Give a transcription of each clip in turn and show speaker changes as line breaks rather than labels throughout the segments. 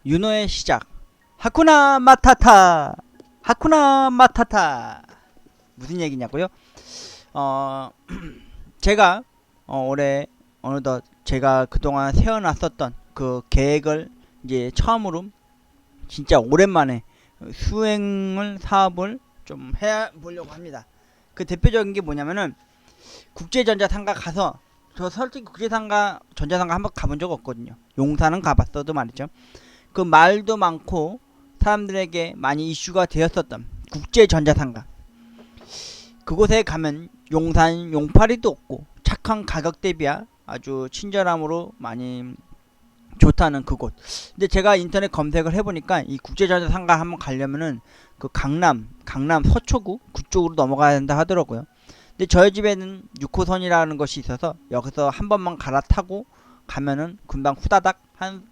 윤호의 시작. 하쿠나 마타타. 하쿠나 마타타. 무슨 얘기냐고요? 어 제가 올해 어느덧 제가 그동안 세워놨었던 그 계획을 이제 처음으로 진짜 오랜만에 수행을 사업을 좀 해보려고 합니다. 그 대표적인 게 뭐냐면은 국제전자상가 가서, 저 솔직히 전자상가 한번 가본 적 없거든요. 용산은 가봤어도 말이죠. 그 말도 많고 사람들에게 많이 이슈가 되었었던 국제전자상가, 그곳에 가면 용산 용팔이도 없고 착한 가격 대비야 아주 친절함으로 많이 좋다는 그곳. 근데 제가 인터넷 검색을 해보니까 이 국제전자상가 한번 가려면은 그 강남 서초구 그쪽으로 넘어가야 된다 하더라고요. 근데 저희 집에는 6호선이라는 것이 있어서 여기서 한 번만 갈아타고 가면은 금방 후다닥, 한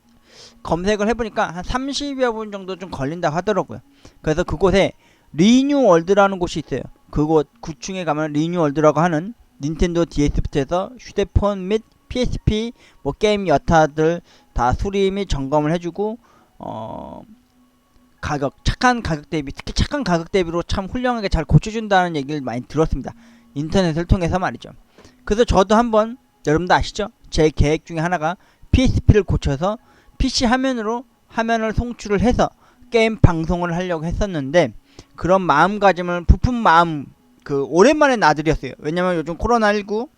검색을 해보니까 한 30여 분 정도 좀 걸린다 하더라고요. 그래서 그곳에 리뉴월드라는 곳이 있어요. 그곳 9층에 가면 리뉴월드라고 하는 닌텐도 DS부터 해서 휴대폰 및 PSP 뭐 게임 여타들 다 수리 및 점검을 해주고, 착한 가격 대비, 특히 착한 가격 대비로 참 훌륭하게 잘 고쳐준다는 얘기를 많이 들었습니다. 인터넷을 통해서 말이죠. 그래서 저도 한번, 여러분도 아시죠? 제 계획 중에 하나가 PSP를 고쳐서 PC 화면을 송출을 해서 게임 방송을 하려고 했었는데, 그런 마음가짐을, 부푼 마음, 오랜만에 나들이었어요. 왜냐면 요즘 코로나19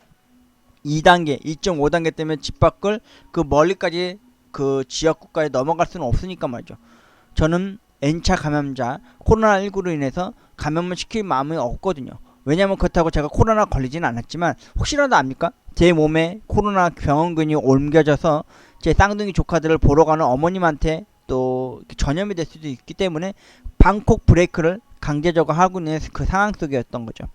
2단계, 2.5단계 때문에 집 밖을 멀리까지 지역국가에 넘어갈 수는 없으니까 말이죠. 저는 N차 감염자, 코로나19로 인해서 감염을 시킬 마음이 없거든요. 왜냐면 그렇다고 제가 코로나 걸리진 않았지만, 혹시라도 압니까? 제 몸에 코로나 병원균이 옮겨져서 제 쌍둥이 조카들을 보러 가는 어머님한테 또 전염이 될 수도 있기 때문에 방콕 브레이크를 강제적으로 하고 있는 그 상황 속이었던 거죠.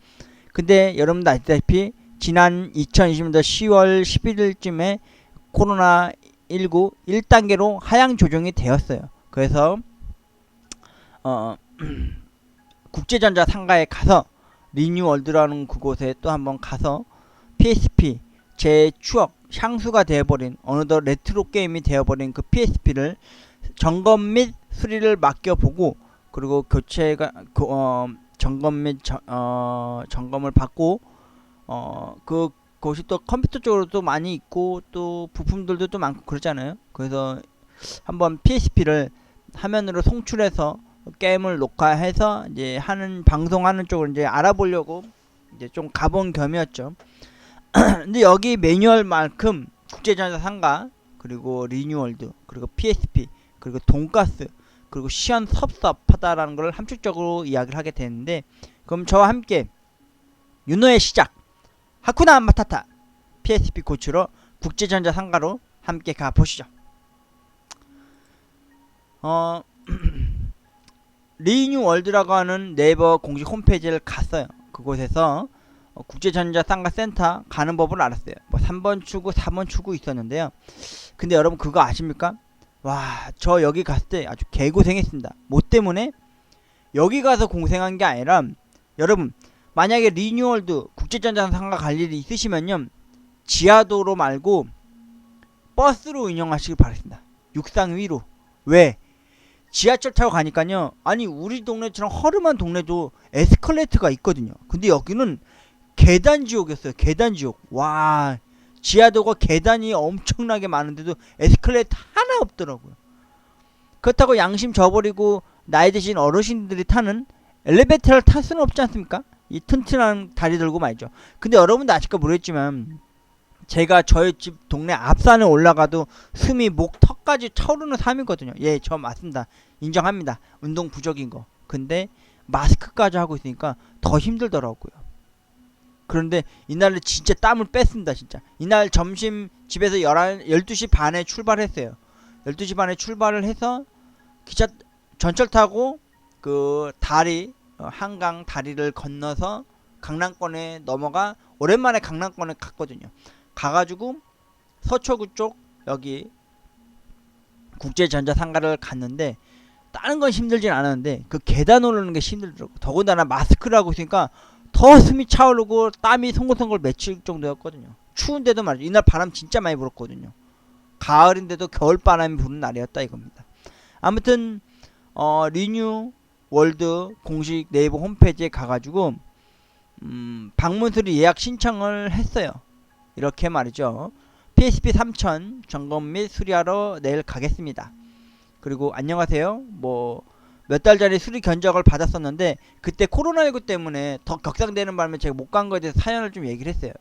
근데 여러분도 아시다시피 지난 2020년도 10월 11일쯤에 코로나19 1단계로 하향 조정이 되었어요. 그래서 국제전자 상가에 가서 리뉴월드라는 그곳에 또 한번 가서 PSP, 제 추억 향수가 되어버린, 어느덧 레트로 게임이 되어버린 그 PSP를 점검 및 수리를 맡겨보고, 그리고 교체가 점검 및 점검을 받고, 그곳이 또 컴퓨터 쪽으로도 많이 있고 또 부품들도 또 많고 그러잖아요. 그래서 한번 PSP를 화면으로 송출해서 게임을 녹화해서 이제 하는, 방송하는 쪽을 이제 알아보려고 이제 좀 가본 겸이었죠. 근데 여기 매뉴얼만큼 국제전자 상가, 그리고 리뉴월드, 그리고 PSP, 그리고 돈가스, 그리고 시원섭섭하다라는 걸 함축적으로 이야기를 하게 되는데, 그럼 저와 함께 윤호의 시작, 하쿠나 마타타 PSP 고치러 국제전자 상가로 함께 가보시죠. 리뉴월드라고 하는 네이버 공식 홈페이지를 갔어요. 그곳에서 국제전자 상가 센터 가는 법을 알았어요. 뭐 3번 출구 4번 출구 있었는데요. 근데 여러분 그거 아십니까? 와, 저 여기 갔을 때 아주 개고생했습니다. 뭐 때문에? 여기 가서 고생한 게 아니라, 여러분 만약에 리뉴월드 국제전자 상가 갈 일이 있으시면요, 지하도로 말고 버스로 운영하시길 바랍니다. 육상 위로. 왜? 지하철 타고 가니까요, 아니 우리 동네처럼 허름한 동네도 에스컬레이터가 있거든요. 근데 여기는 계단 지옥이었어요. 계단 지옥. 와, 지하도가 계단이 엄청나게 많은데도 에스컬레이터 하나 없더라고요. 그렇다고 양심 저버리고 나이 드신 어르신들이 타는 엘리베이터를 탈 수는 없지 않습니까? 이 튼튼한 다리 들고 말이죠. 근데 여러분도 아실까 모르겠지만, 제가 저희 집 동네 앞산에 올라가도 숨이 목 턱까지 차오르는 삶이거든요. 예, 저 맞습니다. 인정합니다. 운동 부족인 거. 근데 마스크까지 하고 있으니까 더 힘들더라고요. 그런데 이날은 진짜 땀을 뺐습니다. 진짜 이날 점심 집에서 12시 반에 출발했어요. 12시 반에 출발을 해서 전철 타고 그 다리, 한강 다리를 건너서 강남권에 넘어가, 오랜만에 강남권에 갔거든요. 가가지고 서초구 쪽 여기 국제전자 상가를 갔는데, 다른 건 힘들진 않았는데 그 계단 오르는 게 힘들더라고. 더군다나 마스크를 하고 있으니까 더 숨이 차오르고 땀이 송골송골 맺힐 정도였거든요. 추운데도 말이죠. 이날 바람 진짜 많이 불었거든요. 가을인데도 겨울바람이 부는 날이었다 이겁니다. 아무튼 리뉴 월드 공식 네이버 홈페이지에 가가지고 방문 수리 예약 신청을 했어요. 이렇게 말이죠. PSP 3000 점검 및 수리하러 내일 가겠습니다. 그리고 안녕하세요. 뭐 몇 달 전에 수리 견적을 받았었는데 그때 코로나19 때문에 더 격상되는 바람에 제가 못 간 거에 대해서 사연을 좀 얘기를 했어요.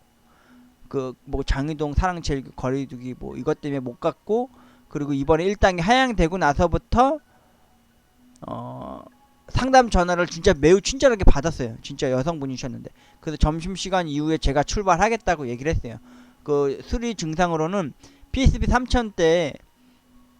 그 뭐 장이동 사랑제일 거리두기 뭐 이것 때문에 못 갔고, 그리고 이번에 1단계 하향되고 나서부터 상담 전화를 진짜 매우 친절하게 받았어요. 진짜 여성분이셨는데. 그래서 점심시간 이후에 제가 출발하겠다고 얘기를 했어요. 그 수리 증상으로는 PSP 3000 때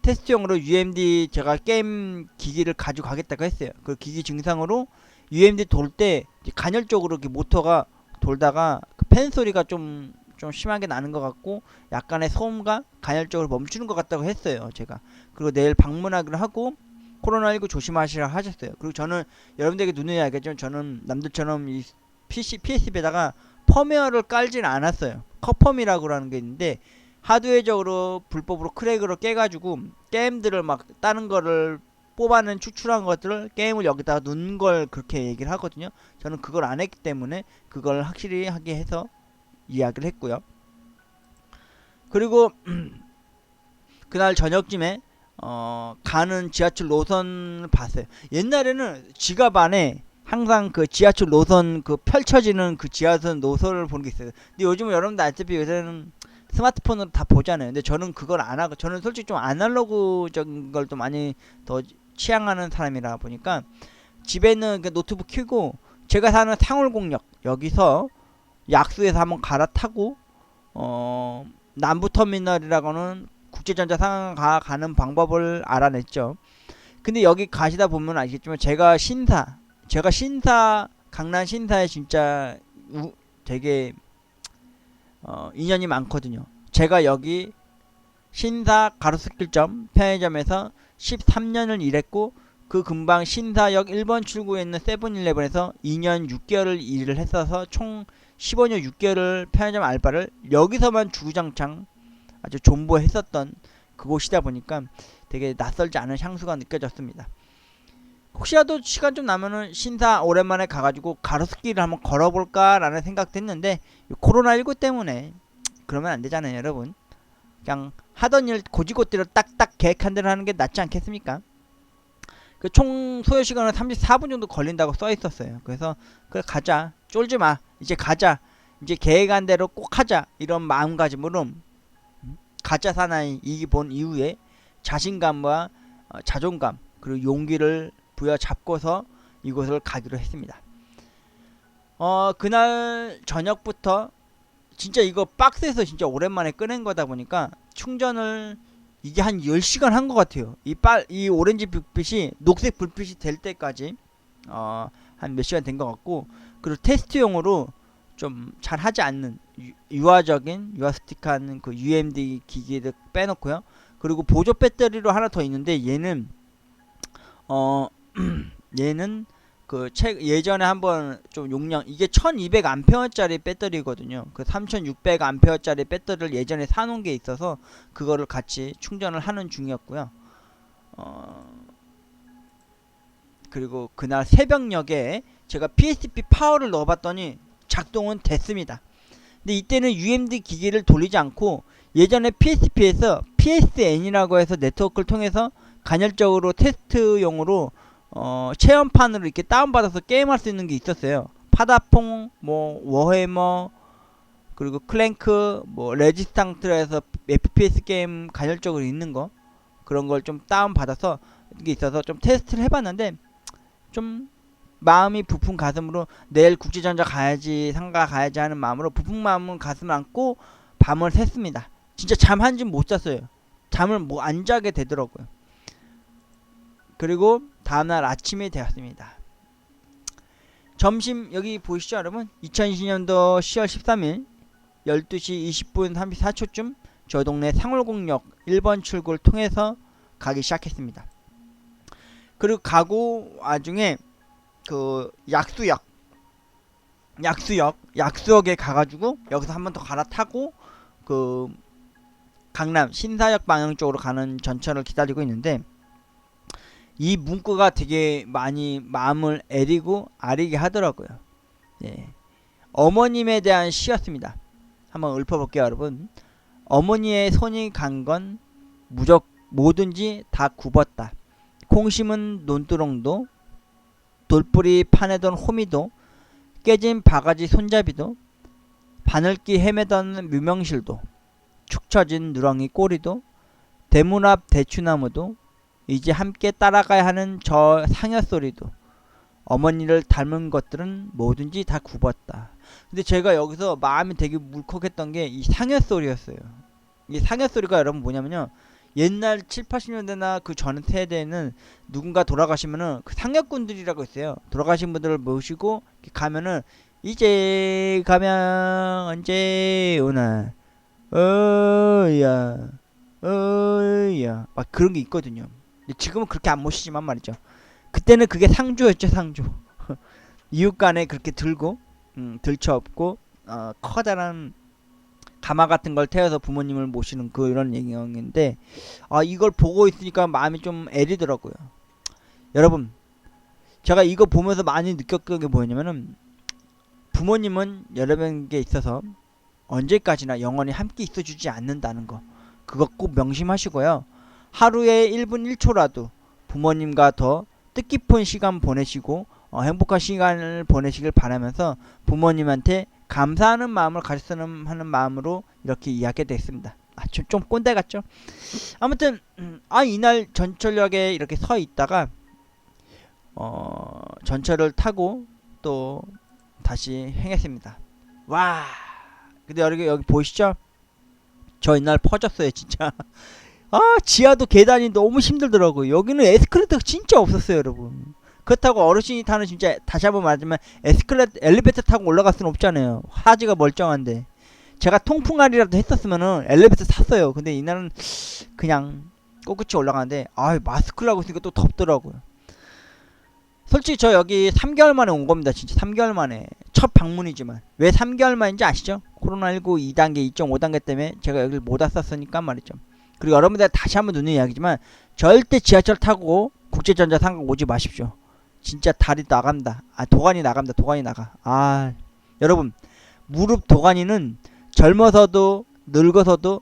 테스트용으로 UMD 제가 게임 기기를 가지고 가겠다고 했어요. 그 기기 증상으로 UMD 돌 때 간헐적으로 이렇게 모터가 돌다가 그 팬 소리가 좀 심하게 나는 것 같고 약간의 소음과 간헐적으로 멈추는 것 같다고 했어요. 제가. 그리고 내일 방문하기로 하고 코로나19 조심하시라 하셨어요. 그리고 저는 여러분들에게 눈에 알겠지만 저는 남들처럼 이 PSP에다가 펌웨어를 깔진 않았어요. 커펌이라고 하는 게 있는데 하드웨어적으로 불법으로 크랙으로 깨가지고 게임들을 막 다른 거를 뽑아낸 추출한 것들을 게임을 여기다가 넣는 걸 그렇게 얘기를 하거든요. 저는 그걸 안 했기 때문에 그걸 확실히 하게 해서 이야기를 했고요. 그리고 그날 저녁쯤에 가는 지하철 노선을 봤어요. 옛날에는 지갑 안에 항상 그 지하철 노선 그 펼쳐지는 그 지하철 노선을 보는 게 있어요. 근데 요즘은 여러분들 알다시피 요새는 스마트폰으로 다 보잖아요. 근데 저는 그걸 안 하고, 저는 솔직히 좀 아날로그적인 걸 또 많이 더 취향하는 사람이라 보니까 집에 있는 그 노트북 켜고 제가 사는 상월공역 여기서 약수에서 한번 갈아타고 남부터미널이라고는 국제전자 상가 가는 방법을 알아냈죠. 근데 여기 가시다 보면 아시겠지만 제가 강남 신사에 진짜 되게 인연이 많거든요. 제가 여기 신사 가로수길점 편의점에서 13년을 일했고 그 금방 신사역 1번 출구에 있는 세븐일레븐에서 2년 6개월을 일을 했어서 총 15년 6개월을 편의점 알바를 여기서만 주구장창 아주 존버했었던 그곳이다 보니까 되게 낯설지 않은 향수가 느껴졌습니다. 혹시라도 시간 좀 나면은 신사 오랜만에 가가지고 가로수길을 한번 걸어볼까 라는 생각도 했는데 코로나19 때문에 그러면 안 되잖아요, 여러분. 그냥 하던 일 고지고대로 딱딱 계획한 대로 하는 게 낫지 않겠습니까? 그 총 소요 시간은 34분 정도 걸린다고 써 있었어요. 그래서 그래 가자, 쫄지 마, 이제 가자, 이제 계획한 대로 꼭 하자, 이런 마음가짐으로 가짜 사나이 이기 본 이후에 자신감과 자존감 그리고 용기를 부여잡고서 이곳을 가기로 했습니다. 그날 저녁부터 진짜 이거 박스에서 진짜 오랜만에 꺼낸 거다 보니까 충전을 이게 한 10시간 한 것 같아요. 이 오렌지 불빛이 녹색 불빛이 될 때까지 한 몇 시간 된 것 같고, 그리고 테스트용으로 좀 잘 하지 않는 유아스틱한 그 UMD 기기를 빼놓고요. 그리고 보조 배터리로 하나 더 있는데 얘는 얘는 그 예전에 한번 좀 용량 이게 1200A짜리 배터리거든요. 그 3600A짜리 배터리를 예전에 사놓은 게 있어서 그거를 같이 충전을 하는 중이었고요. 그리고 그날 새벽녘에 제가 PSP 파워를 넣어봤더니 작동은 됐습니다. 근데 이때는 UMD 기기를 돌리지 않고 예전에 PSP에서 PSN이라고 해서 네트워크를 통해서 간헐적으로 테스트용으로 체험판으로 이렇게 다운받아서 게임할 수 있는 게 있었어요. 파다퐁, 뭐 워해머, 그리고 클랭크, 뭐 레지스탕트에서 FPS 게임 간헐적으로 있는 거, 그런 걸 좀 다운받아서 이게 있어서 좀 테스트를 해봤는데 좀 마음이 부푼 가슴으로 내일 국제전자 가야지, 상가 가야지 하는 마음으로 부푼 마음은 가슴을 안고 밤을 샜습니다. 진짜 잠 한 줌 못 잤어요. 잠을 뭐 안 자게 되더라고요. 그리고 다음날 아침이 되었습니다. 점심 여기 보이시죠, 여러분? 2020년도 10월 13일 12시 20분 34초쯤 저 동네 상월공역 1번 출구를 통해서 가기 시작했습니다. 그리고 가고 와중에 그 약수역에 가가지고 여기서 한 번 더 갈아타고 그 강남 신사역 방향 쪽으로 가는 전철을 기다리고 있는데 이 문구가 되게 많이 마음을 애리고 아리게 하더라고요. 예. 어머님에 대한 시였습니다. 한번 읊어볼게요, 여러분. 어머니의 손이 간 건 뭐든지 다 굽었다. 콩 심은 논두렁도, 돌뿌리 파내던 호미도, 깨진 바가지 손잡이도, 바늘기 헤매던 묘명실도, 축 처진 누렁이 꼬리도, 대문 앞 대추나무도, 이제 함께 따라가야 하는 저 상여소리도, 어머니를 닮은 것들은 뭐든지 다 굽었다. 근데 제가 여기서 마음이 되게 물컥했던 게 이 상여소리였어요. 이 상여소리가 여러분 뭐냐면요, 옛날 7, 80년대나 그 전 세대에는 누군가 돌아가시면은 그 상여꾼들이라고 있어요. 돌아가신 분들을 모시고 가면은 이제 가면 언제 오나 어야 어야 막 그런 게 있거든요. 지금은 그렇게 안 모시지만 말이죠. 그때는 그게 상조였죠, 상조. 이웃간에 그렇게 들고 들쳐업고 커다란 가마 같은 걸 태워서 부모님을 모시는 그런 얘기인데, 이걸 보고 있으니까 마음이 좀 애리더라고요. 여러분, 제가 이거 보면서 많이 느꼈던 게 뭐냐면은, 부모님은 여러분에게 있어서 언제까지나 영원히 함께 있어주지 않는다는 거, 그거 꼭 명심하시고요. 하루에 1분 1초라도 부모님과 더 뜻깊은 시간 보내시고 행복한 시간을 보내시길 바라면서 부모님한테 감사하는 마음을 가졌으면 하는 마음으로 이렇게 이야기됐습니다. 좀 꼰대 같죠? 아무튼 이날 전철역에 이렇게 서 있다가 전철을 타고 또 다시 행했습니다. 와, 근데 여기 보이시죠? 저 이날 퍼졌어요, 진짜. 지하도 계단이 너무 힘들더라고요. 여기는 에스컬레이터가 진짜 없었어요, 여러분. 그렇다고 어르신이 타는, 진짜 다시 한번 말하자면 엘리베이터 타고 올라갈 수는 없잖아요. 하지가 멀쩡한데. 제가 통풍알이라도 했었으면은 엘리베이터 탔어요. 근데 이날은 그냥 꿋꿋이 올라가는데 마스크를 하고 있으니까 또 덥더라고요. 솔직히 저 여기 3개월 만에 온 겁니다. 진짜 3개월 만에. 첫 방문이지만. 왜 3개월 만인지 아시죠? 코로나19 2단계, 2.5단계 때문에 제가 여기를 못 왔었으니까 말이죠. 그리고 여러분들 다시 한번 듣는 이야기지만 절대 지하철 타고 국제전자 상가 오지 마십시오. 진짜 다리 나간다. 도가니 나간다. 도가니 나가. 여러분, 무릎 도가니는 젊어서도 늙어서도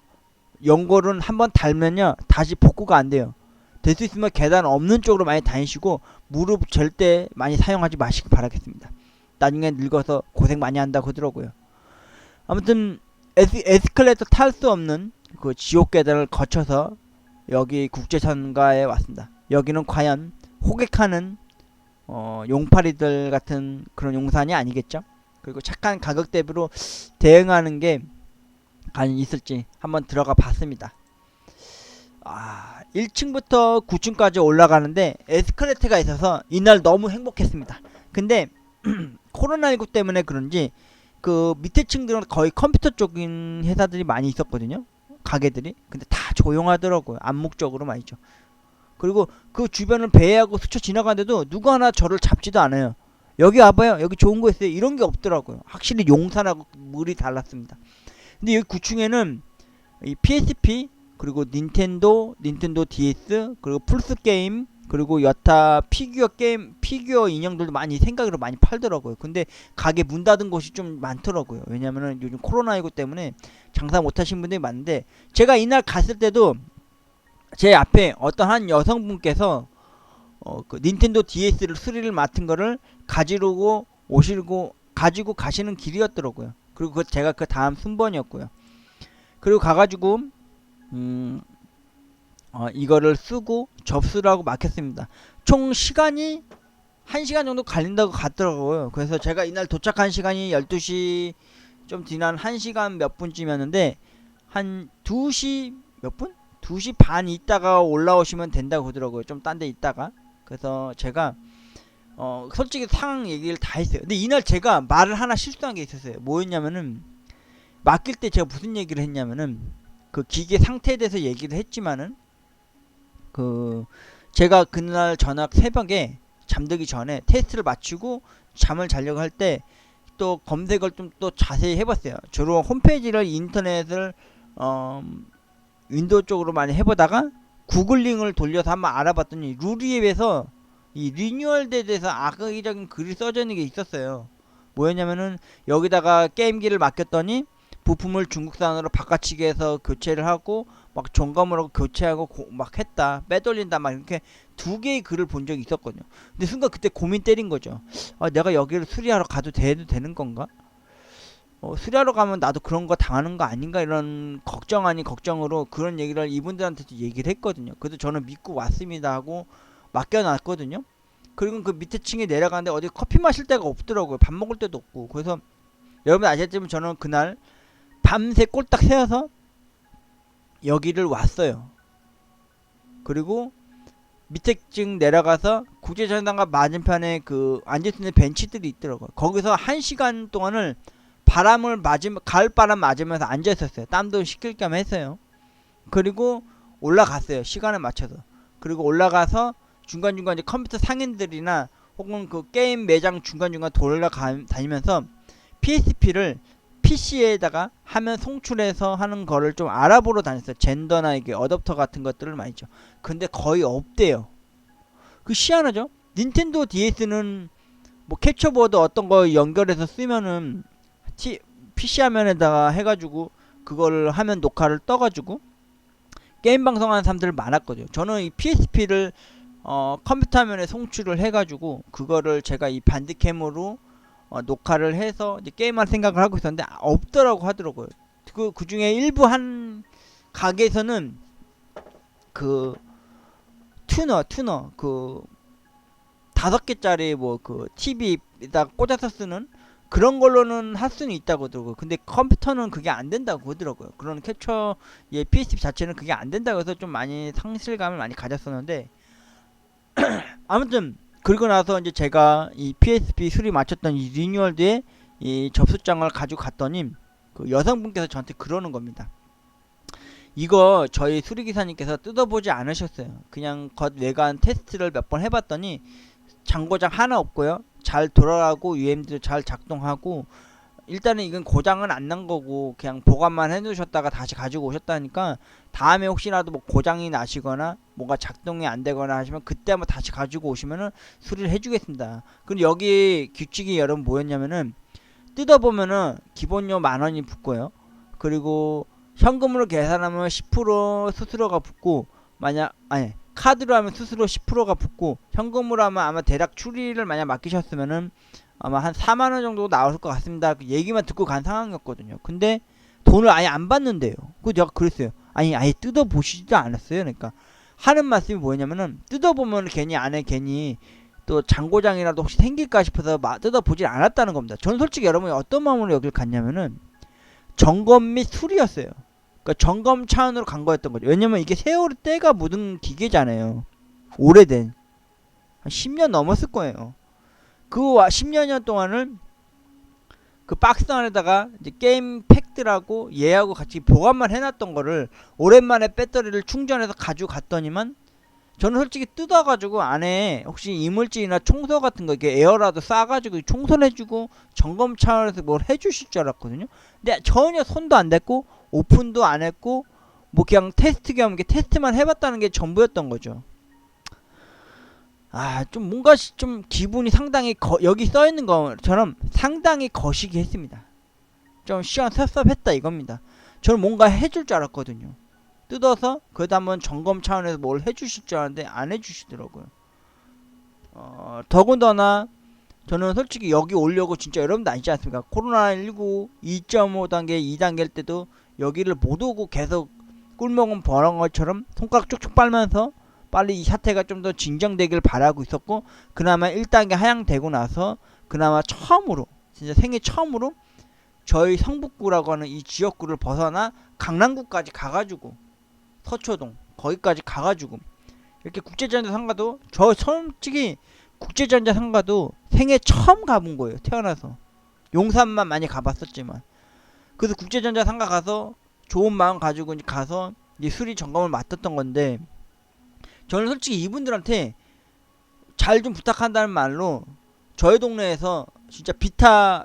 연골은 한번 닳으면요 다시 복구가 안 돼요. 될 수 있으면 계단 없는 쪽으로 많이 다니시고 무릎 절대 많이 사용하지 마시기 바라겠습니다. 나중에 늙어서 고생 많이 한다고 하더라고요. 아무튼 에스컬레이터 탈 수 없는 그 지옥 계단을 거쳐서 여기 국제선가에 왔습니다. 여기는 과연 호객하는 용팔이들 같은 그런 용산이 아니겠죠? 그리고 착한 가격 대비로 대응하는 게 과연 있을지 한번 들어가 봤습니다. 1층부터 9층까지 올라가는데 에스컬레이터가 있어서 이날 너무 행복했습니다. 근데 코로나19 때문에 그런지 그 밑에 층들은 거의 컴퓨터 쪽인 회사들이 많이 있었거든요. 가게들이. 근데 다 조용하더라고요. 암묵적으로 말이죠. 그리고 그 주변을 배회하고 스쳐 지나가는데도 누구 하나 저를 잡지도 않아요. 여기 와봐요. 여기 좋은 거 있어요. 이런 게 없더라고요. 확실히 용산하고 물이 달랐습니다. 근데 여기 9층에는 이 PSP, 그리고 닌텐도 DS, 그리고 플스게임, 그리고 여타 피규어 게임, 피규어 인형들도 많이 생각으로 많이 팔더라고요. 근데 가게 문 닫은 곳이 좀 많더라고요. 왜냐면은 요즘 코로나19 때문에 장사 못하신 분들이 많은데, 제가 이날 갔을 때도 제 앞에 어떤 한 여성분께서 그 닌텐도 DS를 수리를 맡은 거를 가지고 가시는 길이었더라고요. 그리고 제가 그 다음 순번이었고요. 그리고 가가지고 이거를 쓰고 접수를 하고 맡겼습니다. 총 시간이 1시간 정도 걸린다고 같더라고요. 그래서 제가 이날 도착한 시간이 12시 좀 지난 1시간 몇 분쯤이었는데, 한 2시 몇 분? 2시 반 있다가 올라오시면 된다고 하더라고요. 좀 딴 데 있다가. 그래서 제가 솔직히 상황 얘기를 다 했어요. 근데 이날 제가 말을 하나 실수한 게 있었어요. 뭐였냐면은, 맡길 때 제가 무슨 얘기를 했냐면은, 그 기계 상태에 대해서 얘기를 했지만은, 제가 그날 저녁 새벽에 잠들기 전에 테스트를 마치고 잠을 자려고 할 때 또 검색을 좀 또 자세히 해봤어요. 주로 홈페이지를 인터넷을 윈도우 쪽으로 많이 해보다가 구글링을 돌려서 한번 알아봤더니 루리앱에서 이 리뉴얼에 대해서 악의적인 글이 써져 있는 게 있었어요. 뭐였냐면은 여기다가 게임기를 맡겼더니 부품을 중국산으로 바꿔치기 해서 교체를 하고 막 점검을 하고 교체하고 막 했다, 빼돌린다, 막 이렇게 두 개의 글을 본 적이 있었거든요. 근데 순간 그때 고민 때린 거죠. 아, 내가 여기를 수리하러 가도 되는 건가? 수리하러 가면 나도 그런 거 당하는 거 아닌가, 이런 걱정 아닌 걱정으로 그런 얘기를 이분들한테도 얘기를 했거든요. 그래서 저는 믿고 왔습니다 하고 맡겨놨거든요. 그리고 그 밑에 층에 내려가는데 어디 커피 마실 데가 없더라고요. 밥 먹을 데도 없고. 그래서 여러분 아시겠지만 저는 그날 밤새 꼴딱 새어서 여기를 왔어요. 그리고 밑에 층 내려가서 국제전당과 맞은편에 그 앉을 수 있는 벤치들이 있더라고요. 거기서 1시간 동안을 바람을 맞으면, 가을바람 맞으면서 앉아있었어요. 땀도 식힐 겸 했어요. 그리고 올라갔어요, 시간에 맞춰서. 그리고 올라가서 중간중간 이제 컴퓨터 상인들이나 혹은 그 게임 매장 중간중간 돌아다니면서 PSP를 PC에다가 화면 송출해서 하는 거를 좀 알아보러 다녔어요. 젠더나 이게 어댑터 같은 것들을 많이죠. 근데 거의 없대요. 그 희한하죠? 닌텐도 DS는 뭐 캡처보드 어떤 거 연결해서 쓰면은 PC 화면에다가 해가지고 그거를 화면 녹화를 떠가지고 게임 방송하는 사람들 많았거든요. 저는 이 PSP를 컴퓨터 화면에 송출을 해가지고 그거를 제가 이 반드캠으로 녹화를 해서 이제 게임할 생각을 하고 있었는데 없더라고 하더라고요. 그 중에 일부 한 가게에서는 그 튜너 그 5개짜리 뭐 그 TV에다 꽂아서 쓰는 그런 걸로는 할 수는 있다고 하더라고요. 근데 컴퓨터는 그게 안 된다고 하더라고요. 그런 캡처 PSP 자체는 그게 안 된다고 해서 좀 많이 상실감을 많이 가졌었는데 아무튼 그리고 나서 이제 제가 이 PSP 수리 마쳤던 이 리뉴얼드에 이 접수장을 가지고 갔더니 그 여성분께서 저한테 그러는 겁니다. 이거 저희 수리기사님께서 뜯어보지 않으셨어요. 그냥 겉 외관 테스트를 몇 번 해봤더니 장고장 하나 없고요, 잘 돌아가고 UMD도 잘 작동하고, 일단은 이건 고장은 안 난 거고 그냥 보관만 해두셨다가 다시 가지고 오셨다니까 다음에 혹시라도 뭐 고장이 나시거나 뭔가 작동이 안 되거나 하시면 그때 한번 다시 가지고 오시면은 수리를 해주겠습니다. 그리고 여기 규칙이 여러분 뭐였냐면은 뜯어보면은 기본료 10,000원이 붙고요. 그리고 현금으로 계산하면 10% 수수료가 붙고, 카드로 하면 수수료 10%가 붙고, 현금으로 하면 아마 대략 추리를 만약 맡기셨으면은 아마 한 4만원 정도 나올 것 같습니다. 그 얘기만 듣고 간 상황이었거든요. 근데 돈을 아예 안 받는데요. 그 내가 그랬어요. 아예 뜯어보시지도 않았어요. 그러니까 하는 말씀이 뭐냐면은 뜯어보면 괜히 또 장고장이라도 혹시 생길까 싶어서 뜯어보질 않았다는 겁니다. 저는 솔직히 여러분이 어떤 마음으로 여길 갔냐면은 점검 및 수리였어요. 그러니까 점검 차원으로 간 거였던 거죠. 왜냐면 이게 세월의 때가 묻은 기계잖아요. 오래된 한 10년 넘었을 거예요. 그 10년 동안은 그 박스 안에다가 이제 게임 팩들하고 얘하고 같이 보관만 해놨던 거를 오랜만에 배터리를 충전해서 가지고 갔더니만 저는 솔직히 뜯어가지고 안에 혹시 이물질이나 청소 같은 거 이렇게 에어라도 싸가지고 청소를 해주고 점검 차원에서 뭘 해주실 줄 알았거든요. 근데 전혀 손도 안 댔고 오픈도 안 했고 뭐 그냥 테스트 겸 이렇게 테스트만 해봤다는 게 전부였던 거죠. 좀 뭔가 좀 기분이 상당히 여기 써있는 것처럼 상당히 거시기 했습니다. 좀 섭섭했다 이겁니다. 저는 뭔가 해줄 줄 알았거든요. 뜯어서 그래도 한번 점검 차원에서 뭘 해주실 줄 알았는데 안 해주시더라고요. 더군다나 저는 솔직히 여기 오려고 진짜 여러분도 아시지 않습니까? 코로나19 2.5 단계 2단계일 때도 여기를 못 오고 계속 꿀먹은 버는 것처럼 손가락 쭉쭉 빨면서 빨리 이 사태가 좀 더 진정되길 바라고 있었고, 그나마 1단계 하향되고 나서 그나마 처음으로, 진짜 생애 처음으로 저희 성북구라고 하는 이 지역구를 벗어나 강남구까지 가가지고, 서초동 거기까지 가가지고 이렇게 국제전자상가도, 저 솔직히 국제전자상가도 생애 처음 가본 거예요. 태어나서 용산만 많이 가봤었지만. 그래서 국제전자상가 가서 좋은 마음 가지고 이제 가서 이제 수리 점검을 맡았던 건데, 저는 솔직히 이분들한테 잘 좀 부탁한다는 말로 저희 동네에서 진짜 비타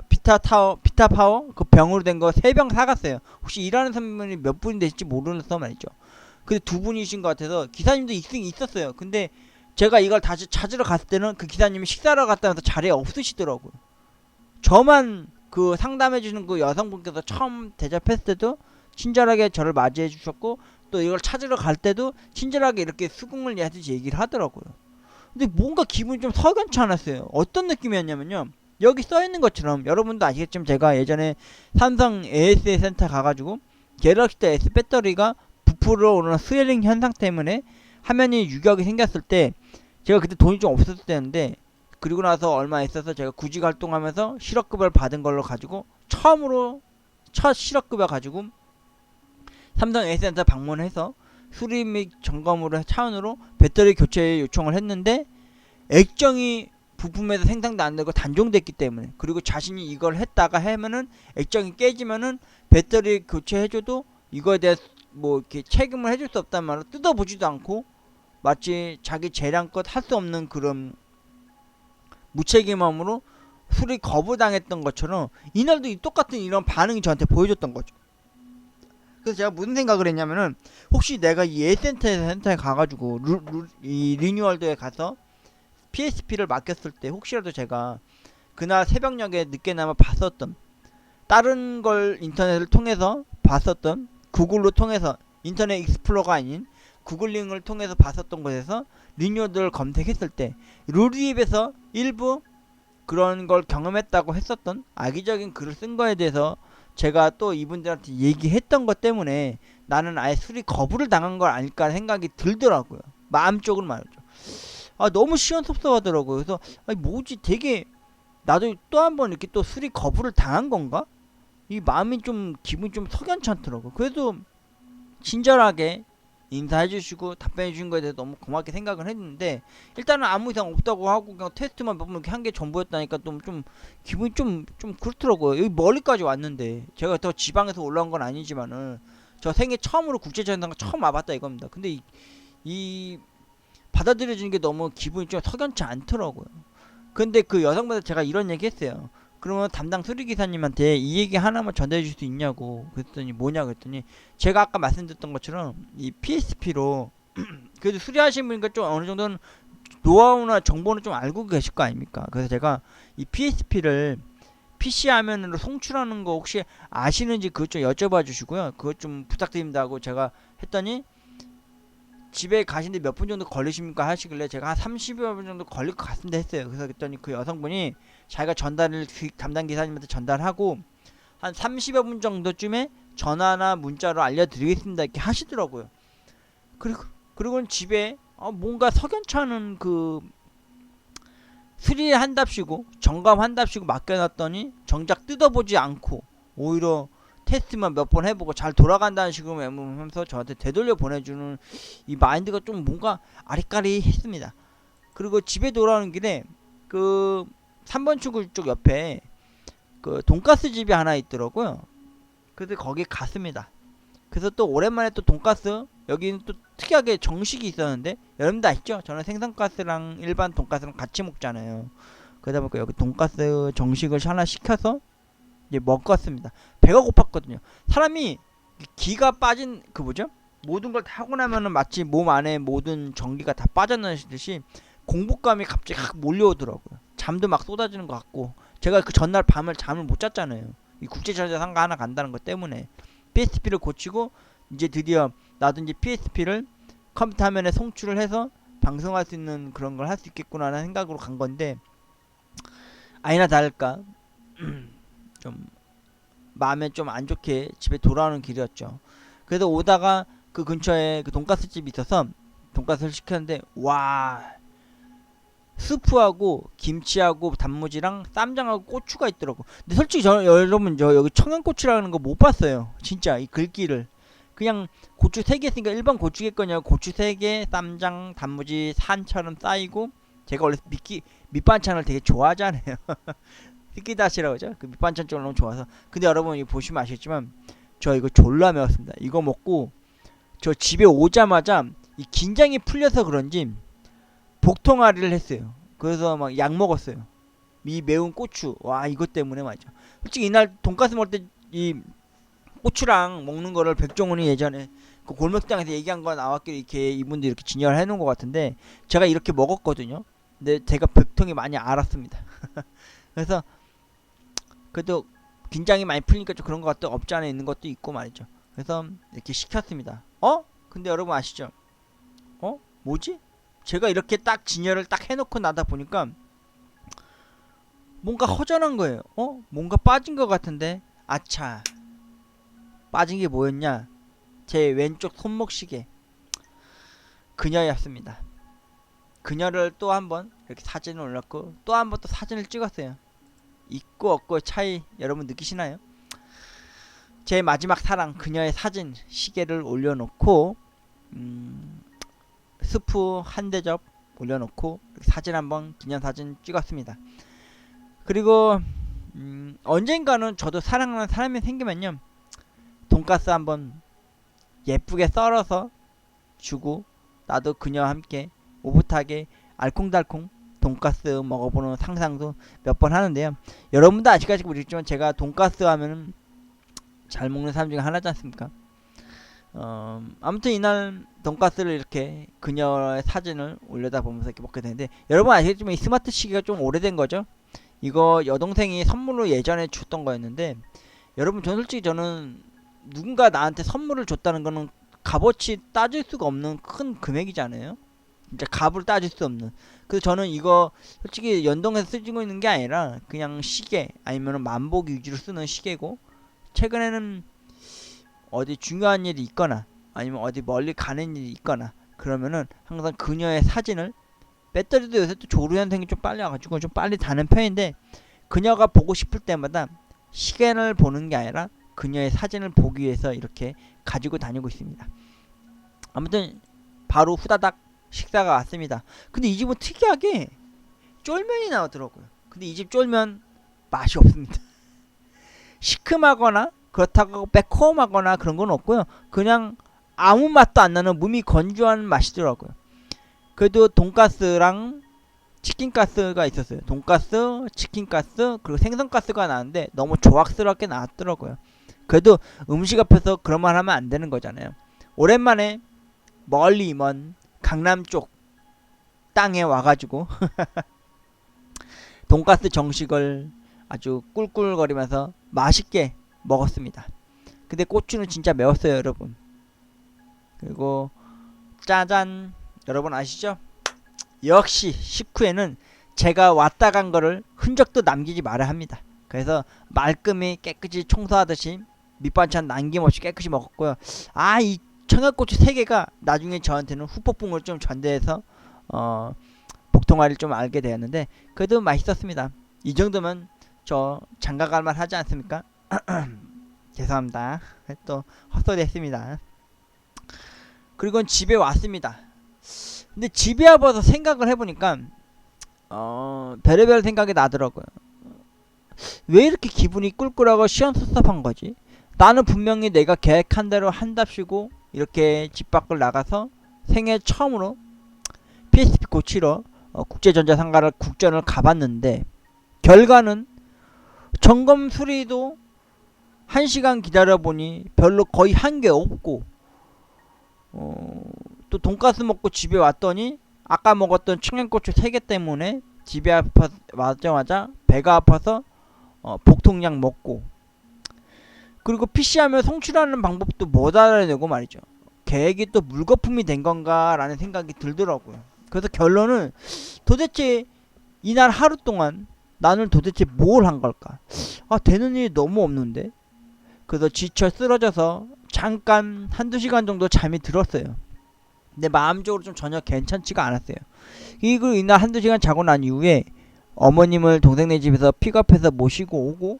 파워 그 병으로 된 거 3병 사갔어요. 혹시 일하는 사람이 몇 분이 될지 모르면서 말이죠. 근데 두 분이신 것 같아서 기사님도 있었어요. 근데 제가 이걸 다시 찾으러 갔을 때는 그 기사님이 식사를 갔다면서 자리에 없으시더라고요. 저만 그 상담해주는 그 여성분께서 처음 대접했을 때도 친절하게 저를 맞이해 주셨고, 또 이걸 찾으러 갈 때도 친절하게 이렇게 수긍을 하듯이 얘기를 하더라고요. 근데 뭔가 기분이 좀 석연치 않았어요. 어떤 느낌이었냐면요, 여기 써있는 것처럼, 여러분도 아시겠지만 제가 예전에 삼성 ASA 센터 가가지고 갤럭시 S 배터리가 부풀어 오르는 스웰링 현상 때문에 화면이 유격이 생겼을 때, 제가 그때 돈이 좀 없었을 때인데, 그리고 나서 얼마 있어서 제가 구직 활동하면서 실업급여를 받은 걸로 가지고 처음으로 첫 실업급여 가지고 삼성 A센터 방문해서 수리 및 점검으로 차원으로 배터리 교체 요청을 했는데, 액정이 부품에서 생산도 안 되고 단종됐기 때문에, 그리고 자신이 이걸 했다가 하면은 액정이 깨지면은 배터리 교체해줘도 이거에 대해 뭐 이렇게 책임을 해줄 수 없단 말로 뜯어보지도 않고, 마치 자기 재량껏 할 수 없는 그런 무책임함으로 수리 거부당했던 것처럼 이날도 똑같은 이런 반응이 저한테 보여줬던 거죠. 그래서 제가 무슨 생각을 했냐면은, 혹시 내가 이 A센터에 가가지고 이 리뉴얼드에 가서 PSP를 맡겼을 때 혹시라도 제가 그날 새벽녘에 늦게나마 봤었던, 다른 걸 인터넷을 통해서 봤었던, 구글로 통해서, 인터넷 익스플로러가 아닌 구글링을 통해서 봤었던 곳에서 리뉴얼드를 검색했을 때 루리앱에서 일부 그런 걸 경험했다고 했었던 악의적인 글을 쓴 거에 대해서 제가 또 이분들한테 얘기했던 것 때문에 나는 아예 수리 거부를 당한 걸 아닐까 생각이 들더라고요. 마음적으로 말이죠. 너무 시원섭섭하더라고요. 그래서 뭐지, 되게 나도 또 한 번 이렇게 또 수리 거부를 당한 건가? 이 마음이 좀, 기분이 좀 석연치 않더라고요. 그래도 친절하게 인사해주시고 답변해주신 거에 대해서 너무 고맙게 생각을 했는데, 일단은 아무 이상 없다고 하고 그냥 테스트만 몇 번 이렇게 한 게 전부였다니까 좀 기분이 좀 그렇더라고요. 여기 멀리까지 왔는데, 제가 더 지방에서 올라온 건 아니지만은 저 생애 처음으로 국제전당을 처음 와봤다 이겁니다. 근데 이 받아들여지는 게 너무 기분이 좀 석연치 않더라고요. 근데 그 여성분한테 제가 이런 얘기 했어요. 그러면 담당 수리기사님한테 이 얘기 하나만 전달해 줄 수 있냐고 그랬더니, 뭐냐 그랬더니, 제가 아까 말씀드렸던 것처럼 이 PSP로 그래도 수리하신 분이니까 좀 어느 정도는 노하우나 정보는 좀 알고 계실 거 아닙니까? 그래서 제가 이 PSP를 PC 화면으로 송출하는 거 혹시 아시는지 그것 좀 여쭤봐 주시고요. 그것 좀 부탁드립니다 하고 제가 했더니, 집에 가시는데 몇 분 정도 걸리십니까 하시길래 제가 한 30여 분 정도 걸릴 것 같습니다 했어요. 그래서 그랬더니 그 여성분이 자기가 전달을 담당 기사님한테 전달하고 한 30여 분 정도쯤에 전화나 문자로 알려드리겠습니다 이렇게 하시더라고요. 그리고는 집에 뭔가 석연치 않은 그 수리한답시고 점검한답시고 맡겨놨더니 정작 뜯어보지 않고 오히려 테스트만 몇 번 해보고 잘 돌아간다는 식으로 하면서 저한테 되돌려 보내주는 이 마인드가 좀 뭔가 아리까리했습니다. 그리고 집에 돌아오는 길에 그 3번 출구 쪽 옆에 그 돈가스 집이 하나 있더라고요. 그래서 거기 갔습니다. 그래서 또 오랜만에 또 돈가스, 여기는 또 특이하게 정식이 있었는데, 여러분도 아시죠? 저는 생선가스랑 일반 돈가스랑 같이 먹잖아요. 그러다 보니까 여기 돈가스 정식을 하나 시켜서 이제 먹었습니다. 배가 고팠거든요. 사람이 기가 빠진 그 뭐죠? 모든 걸 다 하고 나면은 마치 몸 안에 모든 전기가 다 빠져나가듯이 공복감이 갑자기 확 몰려오더라고요. 잠도 막 쏟아지는 것 같고, 제가 그 전날 밤을 잠을 못 잤잖아요. 이 국제전자상가 하나 간다는 것 때문에. PSP를 고치고 이제 드디어 나도 이제 PSP를 컴퓨터 화면에 송출을 해서 방송할 수 있는 그런 걸 할 수 있겠구나 하는 생각으로 간 건데, 아니나 다를까 좀 마음에 좀 안 좋게 집에 돌아오는 길이었죠. 그래서 오다가 그 근처에 그 돈가스 집이 있어서 돈가스를 시켰는데, 와, 스프하고 김치하고 단무지랑 쌈장하고 고추가 있더라고. 근데 솔직히 여러분 저 여기 청양고추라는 거 못 봤어요. 진짜 이 글귀를. 그냥 고추 3개 있으니까 일반 고추겠거냐, 고추 3개, 쌈장, 단무지 산처럼 쌓이고, 제가 원래 밑반찬을 되게 좋아하잖아요. 스키다시라고 하죠. 그 밑반찬 쪽을 너무 좋아서. 근데 여러분 이거 보시면 아시겠지만 저 이거 졸라 매웠습니다. 이거 먹고 저 집에 오자마자 이 긴장이 풀려서 그런지 복통아리를 했어요. 그래서 막 약 먹었어요. 이 매운 고추. 와, 이것 때문에 맞아. 솔직히 이날 돈가스 먹을 때 이 고추랑 먹는 거를 백종원이 예전에 그 골목장에서 얘기한 거 나왔길래 이렇게 이분도 이렇게 진열을 해놓은 것 같은데 제가 이렇게 먹었거든요. 근데 제가 벽통이 많이 알았습니다. 그래서 그래도 긴장이 많이 풀리니까 좀 그런 것도 없지 않아 있는 것도 있고 말이죠. 그래서 이렇게 시켰습니다. 근데 여러분 아시죠? 뭐지? 제가 이렇게 딱 진열을 딱 해놓고 나다 보니까 뭔가 허전한 거예요. 뭔가 빠진 것 같은데 아차, 빠진 게 뭐였냐? 제 왼쪽 손목시계 그녀였습니다. 그녀를 또 한번 이렇게 사진을 올렸고 또 한번 또 사진을 찍었어요. 있고 없고의 차이 여러분 느끼시나요? 제 마지막 사랑 그녀의 사진 시계를 올려놓고 스프 한 대접 올려놓고 사진 한번 기념사진 찍었습니다. 그리고 언젠가는 저도 사랑하는 사람이 생기면요 돈가스 한번 예쁘게 썰어서 주고 나도 그녀와 함께 오붓하게 알콩달콩 돈가스 먹어보는 상상도 몇 번 하는데요. 여러분도 아직까지 모르겠지만 제가 돈가스 하면은 잘 먹는 사람 중에 하나지 않습니까? 아무튼 이날 돈가스를 이렇게 그녀의 사진을 올려다 보면서 이렇게 먹게 되는데 여러분 아시겠지만 이 스마트 시계가 좀 오래된 거죠. 이거 여동생이 선물로 예전에 줬던 거였는데 여러분 저는 누군가 나한테 선물을 줬다는 거는 값어치 따질 수가 없는 큰 금액이잖아요. 진짜 값을 따질 수 없는. 그래서 저는 이거 솔직히 연동해서 쓰고 있는 게 아니라 그냥 시계 아니면 만복 위주로 쓰는 시계고 최근에는 어디 중요한 일이 있거나 아니면 어디 멀리 가는 일이 있거나 그러면은 항상 그녀의 사진을 배터리도 요새 또 조류현상이 좀 빨리 와가지고 좀 빨리 닿는 편인데 그녀가 보고 싶을 때마다 시계를 보는 게 아니라 그녀의 사진을 보기 위해서 이렇게 가지고 다니고 있습니다. 아무튼 바로 후다닥 식사가 왔습니다. 근데 이 집은 특이하게 쫄면이 나오더라고요. 근데 이 집 쫄면 맛이 없습니다. 시큼하거나 그렇다고 매콤하거나 그런 건 없고요. 그냥 아무 맛도 안 나는 몸이 건조한 맛이더라고요. 그래도 돈가스랑 치킨가스가 있었어요. 돈가스, 치킨가스, 그리고 생선가스가 나왔는데 너무 조악스럽게 나왔더라고요. 그래도 음식 앞에서 그런 말 하면 안 되는 거잖아요. 오랜만에 멀리 먼 강남 쪽 땅에 와가지고 돈가스 정식을 아주 꿀꿀거리면서 맛있게 먹었습니다. 근데 고추는 진짜 매웠어요 여러분. 그리고 짜잔, 여러분 아시죠? 역시 식후에는 제가 왔다 간 거를 흔적도 남기지 말아야 합니다. 그래서 말끔히 깨끗이 청소하듯이 밑반찬 남김없이 깨끗이 먹었고요. 이 청양고추 3개가 나중에 저한테는 후폭풍을 좀 전대해서 복통화를 좀 알게 되었는데 그래도 맛있었습니다. 이 정도면 저 장가갈만 하지 않습니까? 죄송합니다. 또 헛소리 했습니다. 그리고 집에 왔습니다. 근데 집에 와서 생각을 해보니까 별의별 생각이 나더라고요. 왜 이렇게 기분이 꿀꿀하고 시원섭섭한 거지? 나는 분명히 내가 계획한 대로 한답시고 이렇게 집 밖을 나가서 생애 처음으로 PSP 고치러 국제전자상가를 국전을 가봤는데 결과는 점검 수리도 1시간 기다려보니 별로 거의 한 게 없고 또 돈가스 먹고 집에 왔더니 아까 먹었던 청양고추 3개 때문에 집에 와자마자 배가 아파서 복통약 먹고 그리고 PC하면 송출하는 방법도 못 알아내고 말이죠. 계획이 또 물거품이 된 건가 라는 생각이 들더라고요. 그래서 결론은 도대체 이날 하루 동안 나는 도대체 뭘 한 걸까? 되는 일이 너무 없는데. 그래서 지쳐 쓰러져서 잠깐 1-2시간 정도 잠이 들었어요. 근데 마음적으로 좀 전혀 괜찮지가 않았어요. 그리고 이날 1-2시간 자고 난 이후에 어머님을 동생네 집에서 픽업해서 모시고 오고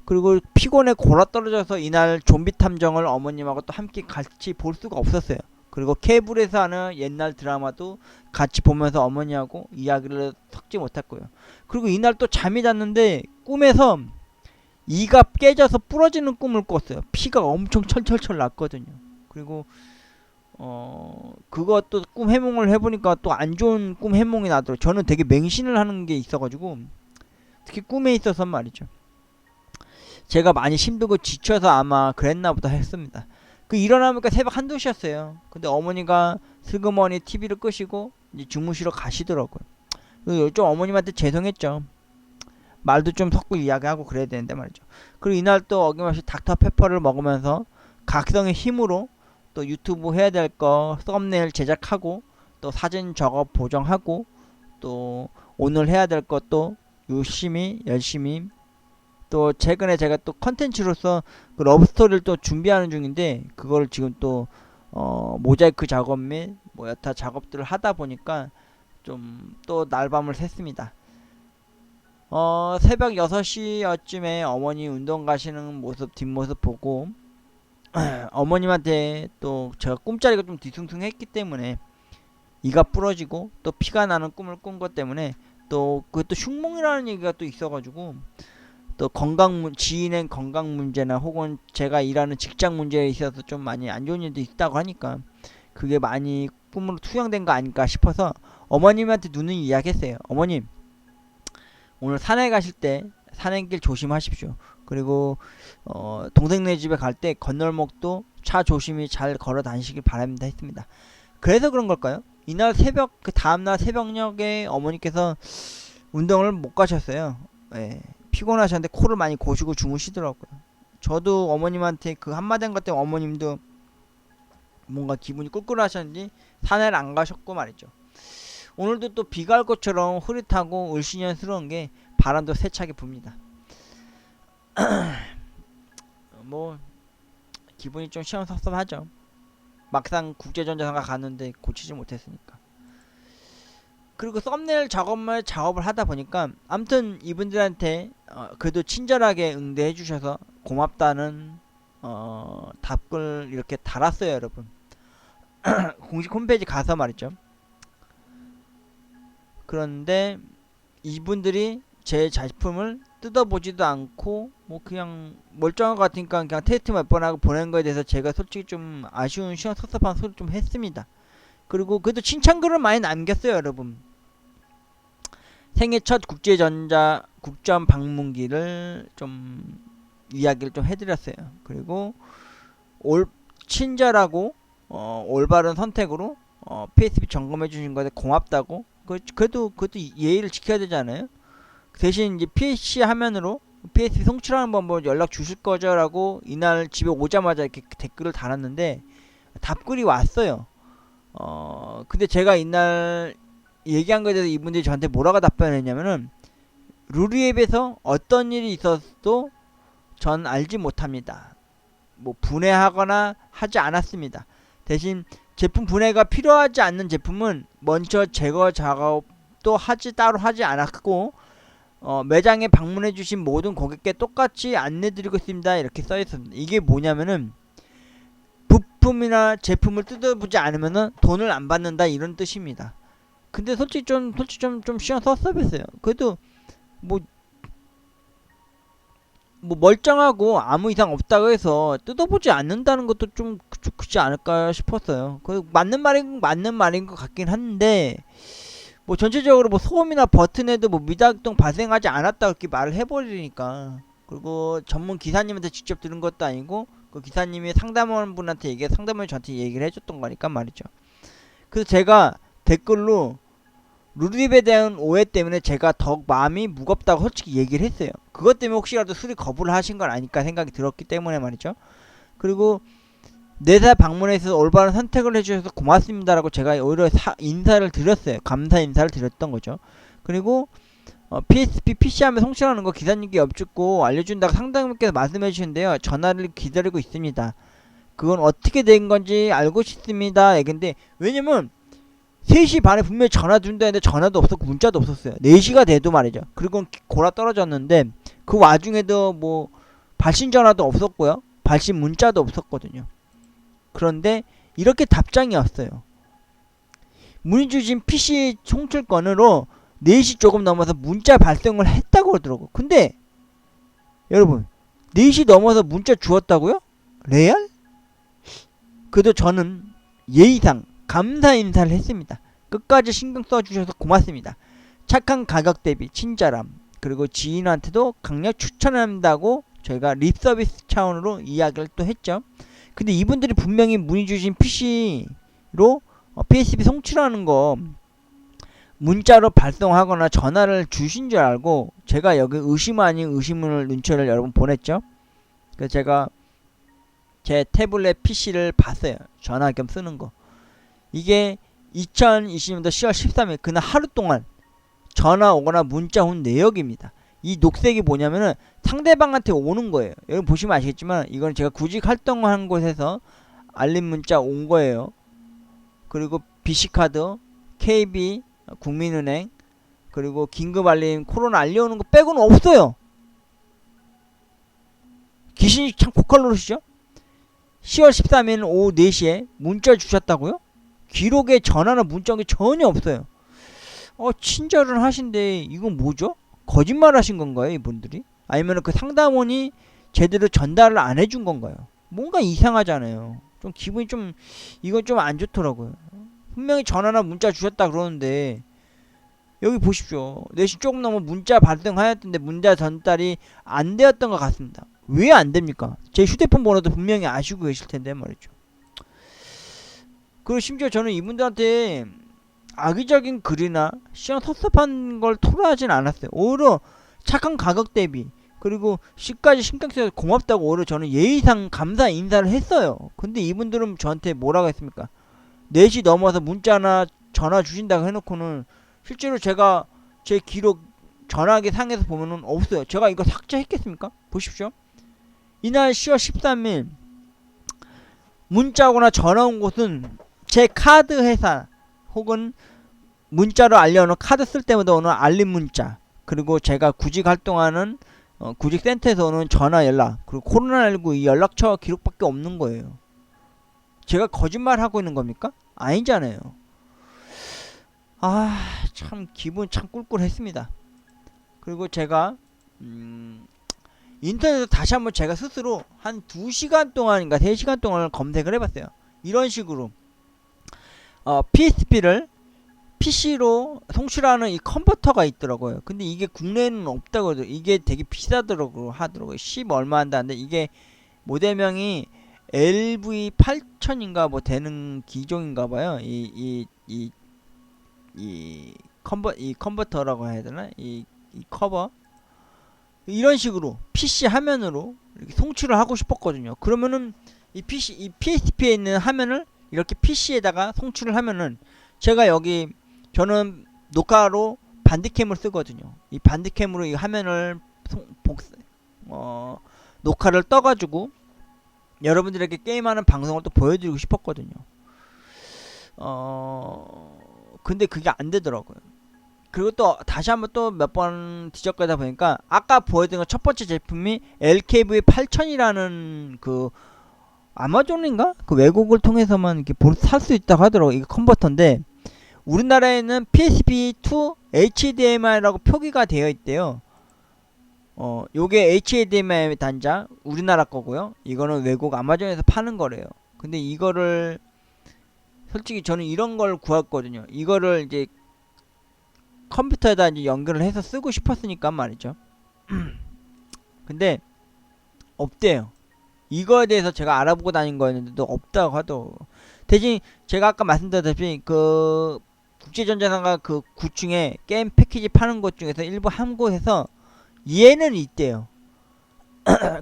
그리고 피곤에 골아떨어져서 이날 좀비 탐정을 어머님하고 또 함께 같이 볼 수가 없었어요. 그리고 케이블에서 하는 옛날 드라마도 같이 보면서 어머니하고 이야기를 섞지 못했고요. 그리고 이날 또 잠이 잤는데 꿈에서 이가 깨져서 부러지는 꿈을 꿨어요. 피가 엄청 철철철 났거든요. 그리고 그것도 꿈 해몽을 해보니까 또 안 좋은 꿈 해몽이 나더라고요. 저는 되게 맹신을 하는 게 있어가지고 특히 꿈에 있어서 말이죠. 제가 많이 힘들고 지쳐서 아마 그랬나 보다 했습니다. 그 일어나니까 새벽 1~2시였어요. 근데 어머니가 슬그머니 TV를 끄시고 이제 주무시러 가시더라고요. 그리고 좀 어머님한테 죄송했죠. 말도 좀 섞고 이야기하고 그래야 되는데 말이죠. 그리고 이날 또 어김없이 닥터페퍼를 먹으면서 각성의 힘으로 또 유튜브 해야 될 거 썸네일 제작하고 또 사진 작업 보정하고 또 오늘 해야 될 것도 열심히 또 최근에 제가 또 컨텐츠로서 그 러브스토리를 또 준비하는 중인데 그걸 지금 또 모자이크 작업 및 뭐 여타 작업들을 하다 보니까 좀 또 날밤을 샜습니다. 새벽 6시쯤에 어머니 운동 가시는 모습 뒷모습 보고 어머님한테 또 제가 꿈자리가 좀 뒤숭숭했기 때문에 이가 부러지고 또 피가 나는 꿈을 꾼 것 때문에 또 그것도 흉몽이라는 얘기가 또 있어가지고 또 지인의 건강 문제나 혹은 제가 일하는 직장 문제에 있어서 좀 많이 안 좋은 일도 있다고 하니까 그게 많이 꿈으로 투영된 거 아닐까 싶어서 어머님한테 누누이 이야기했어요. 어머님, 오늘 산에 가실 때 산행길 조심하십시오. 그리고 동생네 집에 갈 때 건널목도 차 조심히 잘 걸어 다니시길 바랍니다 했습니다. 그래서 그런 걸까요? 이날 새벽 그 다음날 새벽녘에 어머니께서 운동을 못 가셨어요. 예, 피곤하셨는데 코를 많이 고시고 주무시더라고요. 저도 어머님한테 그 한마디 한 것 때문에 어머님도 뭔가 기분이 꿀꿀하셨는지 산에를 안 가셨고 말이죠. 오늘도 또 비가 올 것처럼 흐릿하고 을씨년스러운 게 바람도 세차게 붑니다. 뭐 기분이 좀 시원섭섭하죠. 막상 국제전자상가 갔는데 고치지 못했으니까. 그리고 썸네일 작업을 하다 보니까 아무튼 이분들한테 그래도 친절하게 응대해 주셔서 고맙다는 답글 이렇게 달았어요, 여러분. 공식 홈페이지 가서 말이죠. 그런데 이분들이 제 작품을 뜯어보지도 않고 뭐 그냥 멀쩡한 것 같으니까 그냥 테스트 몇 번 하고 보낸 거에 대해서 제가 솔직히 좀 아쉬운 섭섭한 소리 좀 했습니다. 그리고 그래도 칭찬글을 많이 남겼어요, 여러분. 생애 첫 국전 방문기를 좀 이야기를 좀 해드렸어요. 그리고 친절하고 올바른 선택으로 PSP 점검해 주신 거에 고맙다고. 그래도 그것도 예의를 지켜야 되잖아요. 대신 이제 PC 화면으로 PSP 송출하는 방법 연락 주실 거죠? 라고 이날 집에 오자마자 이렇게 댓글을 달았는데 답글이 왔어요. 근데 제가 이날 얘기한 거에 대해서 이분들이 저한테 뭐라고 답변했냐면은 루리앱에서 어떤 일이 있었도 전 알지 못합니다. 뭐 분해하거나 하지 않았습니다. 대신 제품 분해가 필요하지 않는 제품은 먼저 제거 작업도 따로 하지 않았고 매장에 방문해 주신 모든 고객께 똑같이 안내 드리고 있습니다. 이렇게 써 있습니다. 이게 뭐냐면은 부품이나 제품을 뜯어보지 않으면은 돈을 안 받는다 이런 뜻입니다. 근데 솔직히 좀 시원 섭섭했어요. 그래도 뭐 멀쩡하고 아무 이상 없다고 해서 뜯어보지 않는다는 것도 좀 그렇지 않을까 싶었어요. 그 맞는 말인 것 같긴 한데 뭐 전체적으로 뭐 소음이나 버튼에도 뭐 미작동 발생하지 않았다 그렇게 말을 해버리니까. 그리고 전문 기사님한테 직접 들은 것도 아니고 그 기사님이 상담원분한테 상담원이 저한테 얘기를 해줬던 거니까 말이죠. 그래서 제가 댓글로 루리앱에 대한 오해 때문에 제가 더욱 마음이 무겁다고 솔직히 얘기를 했어요. 그것 때문에 혹시라도 수리 거부를 하신 건 아닐까 생각이 들었기 때문에 말이죠. 그리고 내사 방문해서 올바른 선택을 해주셔서 고맙습니다라고 제가 오히려 인사를 드렸어요. 감사 인사를 드렸던 거죠. 그리고 PSP PC하면 송출하는 거 기사님께 여쭙고 알려준다고 상담님께서 말씀해 주시는데요. 전화를 기다리고 있습니다. 그건 어떻게 된 건지 알고 싶습니다. 근데 왜냐면 3시 반에 분명히 전화 준다 했는데 전화도 없었고 문자도 없었어요. 4시가 돼도 말이죠. 그리고 골아 떨어졌는데 그 와중에도 뭐 발신 전화도 없었고요. 발신 문자도 없었거든요. 그런데 이렇게 답장이 왔어요. 문의 주신 PC 송출 건으로 4시 조금 넘어서 문자 발송을 했다고 그러더라고요. 근데 여러분 4시 넘어서 문자 주었다고요? 레알? 그래도 저는 예의상 감사 인사를 했습니다. 끝까지 신경 써주셔서 고맙습니다. 착한 가격 대비 친절함 그리고 지인한테도 강력 추천한다고 저희가 립서비스 차원으로 이야기를 또 했죠. 근데 이분들이 분명히 문의 주신 PC로 PSP 송출하는 거 문자로 발송하거나 전화를 주신 줄 알고 제가 여기 의심 아닌 의심을 눈치를 여러분 보냈죠. 그래서 제가 제 태블릿 PC를 봤어요. 전화 겸 쓰는 거. 이게 2020년도 10월 13일 그날 하루 동안 전화 오거나 문자 온 내역입니다. 이 녹색이 뭐냐면은 상대방한테 오는 거예요. 여기 보시면 아시겠지만 이건 제가 구직 활동한 곳에서 알림 문자 온 거예요. 그리고 BC카드, KB, 국민은행, 그리고 긴급 알림, 코로나 알려오는 거 빼고는 없어요. 귀신이 참 고칼 노릇이죠. 10월 13일 오후 4시에 문자 주셨다고요? 기록에 전화나 문자 온 게 전혀 없어요. 친절은 하신데 이건 뭐죠? 거짓말 하신 건가요, 이분들이? 아니면 그 상담원이 제대로 전달을 안 해준 건가요? 뭔가 이상하잖아요. 좀 기분이 좀 이건 좀 안 좋더라고요. 분명히 전화나 문자 주셨다 그러는데 여기 보십시오. 4시 조금 넘어 문자 발송하였던데 문자 전달이 안 되었던 것 같습니다. 왜 안 됩니까? 제 휴대폰 번호도 분명히 아시고 계실 텐데 말이죠. 그리고 심지어 저는 이분들한테 악의적인 글이나 시험 섭섭한 걸 토로하진 않았어요. 오히려 착한 가격 대비 그리고 시까지 신경 써서 고맙다고 오히려 저는 예의상 감사 인사를 했어요. 근데 이분들은 저한테 뭐라고 했습니까? 4시 넘어서 문자나 전화 주신다고 해놓고는 실제로 제가 제 기록 전화기 상에서 보면은 없어요. 제가 이거 삭제했겠습니까? 보십시오. 이날 10월 13일 문자 오거나 전화 온 곳은 제 카드 회사 혹은 문자로 알려오는 카드 쓸 때마다 오는 알림 문자, 그리고 제가 구직 활동하는 구직센터에서 오는 전화 연락, 그리고 코로나19 이 연락처 기록밖에 없는 거예요. 제가 거짓말 하고 있는 겁니까? 아니잖아요. 참 기분 참 꿀꿀했습니다. 그리고 제가 인터넷에서 다시 한번 제가 스스로 한 2시간 동안인가 3시간 동안 검색을 해봤어요. 이런 식으로 PSP를 PC로 송출하는 이 컨버터가 있더라고요. 근데 이게 국내에는 없다고 그러더라고요. 이게 되게 비싸더라고요. 하더라고요. 10 얼마 한다는데 이게 모델명이 LV8000인가 뭐 되는 기종인가 봐요. 이 컨버터라고 해야 되나? 이 커버. 이런 식으로 PC 화면으로 이렇게 송출을 하고 싶었거든요. 그러면은 이 PSP에 있는 화면을 이렇게 PC에다가 송출을 하면은 제가 여기 저는 녹화로 반디캠을 쓰거든요. 이 반디캠으로 이 화면을 녹화를 떠가지고 여러분들에게 게임하는 방송을 또 보여드리고 싶었거든요. 근데 그게 안 되더라고요. 그리고 또 다시 한번 또 몇 번 뒤적거리다 보니까 아까 보여드린 첫 번째 제품이 LKV8000이라는 그 아마존인가? 그 외국을 통해서만 이렇게 살 수 있다고 하더라고요. 이게 컨버터인데 우리나라에는 PSP2 HDMI라고 표기가 되어 있대요. 요게 HDMI 단자 우리나라 거고요. 이거는 외국 아마존에서 파는 거래요. 근데 이거를 솔직히 저는 이런 걸 구했거든요. 이거를 이제 컴퓨터에다 이제 연결을 해서 쓰고 싶었으니까 말이죠. 근데 없대요. 이거에 대해서 제가 알아보고 다닌 거였는데도 없다고 하더라고요. 대신 제가 아까 말씀드렸다시피 그 국제전자상가 그 9층에 게임 패키지 파는 곳 중에서 일부 한 곳에서 얘는 있대요.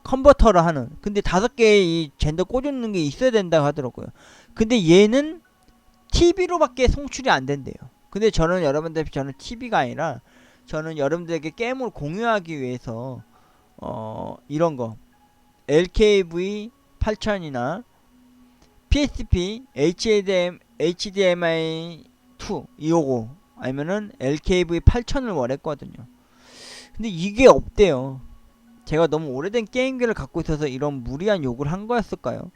컨버터를 하는. 근데 5개의 이 젠더 꽂는 게 있어야 된다고 하더라고요. 근데 얘는 TV로밖에 송출이 안 된대요. 근데 저는 저는 TV가 아니라 저는 여러분들에게 게임을 공유하기 위해서 이런 거 LKV 8000이나 PSP HDMI 2 요거 아니면은 LKV 8000을 원했거든요. 근데 이게 없대요. 제가 너무 오래된 게임기를 갖고 있어서 이런 무리한 요구를 한 거였을까요?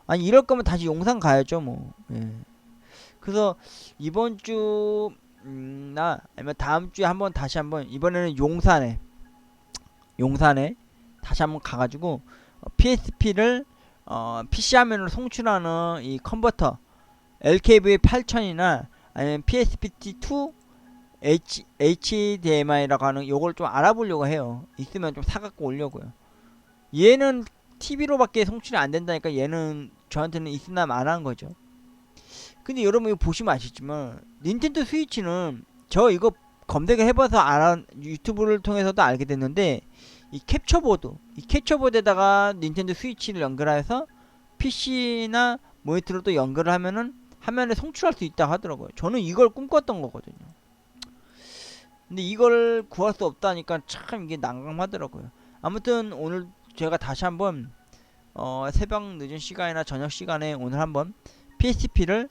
아니 이럴 거면 다시 용산 가야죠 뭐. 예. 그래서 이번 주나 아니면 다음 주에 다시 한번 이번에는 용산에 다시 한번 가가지고 PSP를 PC 화면으로 송출하는 이 컨버터 LKV 8000이나 아니면 PSP2 HDMI라고 하는 요걸 좀 알아보려고 해요. 있으면 좀 사갖고 오려고요. 얘는 TV로밖에 송출이 안 된다니까 얘는 저한테는 있으나 마나한 거죠. 근데 여러분 이거 보시면 아시지만 닌텐도 스위치는 저 이거 검색을 해봐서 유튜브를 통해서도 알게 됐는데 이 캡처보드에다가 닌텐도 스위치를 연결해서 PC나 모니터로 또 연결을 하면은 화면에 송출할 수 있다 하더라고요. 저는 이걸 꿈꿨던 거거든요. 근데 이걸 구할 수 없다니까 참 이게 난감하더라고요. 아무튼 오늘 제가 다시 한번 새벽 늦은 시간이나 저녁 시간에 오늘 한번 PSP를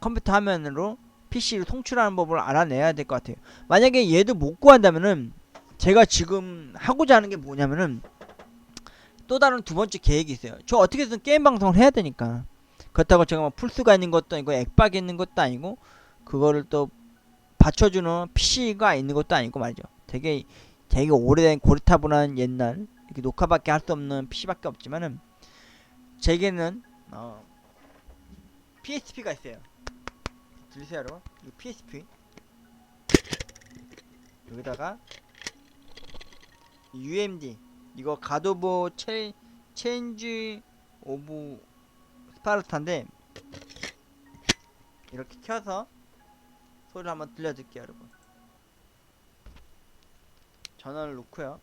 컴퓨터 화면으로 PC를 송출하는 법을 알아내야 될 것 같아요. 만약에 얘도 못 구한다면은 제가 지금 하고자 하는 게 뭐냐면은 또 다른 두 번째 계획이 있어요. 저 어떻게든 게임 방송을 해야 되니까. 그렇다고 제가 뭐 풀스가 있는 것도 아니고 액박이 있는 것도 아니고 그거를 또 받쳐주는 PC가 있는 것도 아니고 말이죠. 되게 오래된 고리타분한 옛날 이렇게 녹화밖에 할 수 없는 PC밖에 없지만은 제게는 PSP가 있어요. 들리세요 여러분? 이 PSP 여기다가 UMD 이거 가도보 체인지 오브 스파르타인데 이렇게 켜서 소리를 한번 들려드릴게요 여러분. 전원을 놓고요.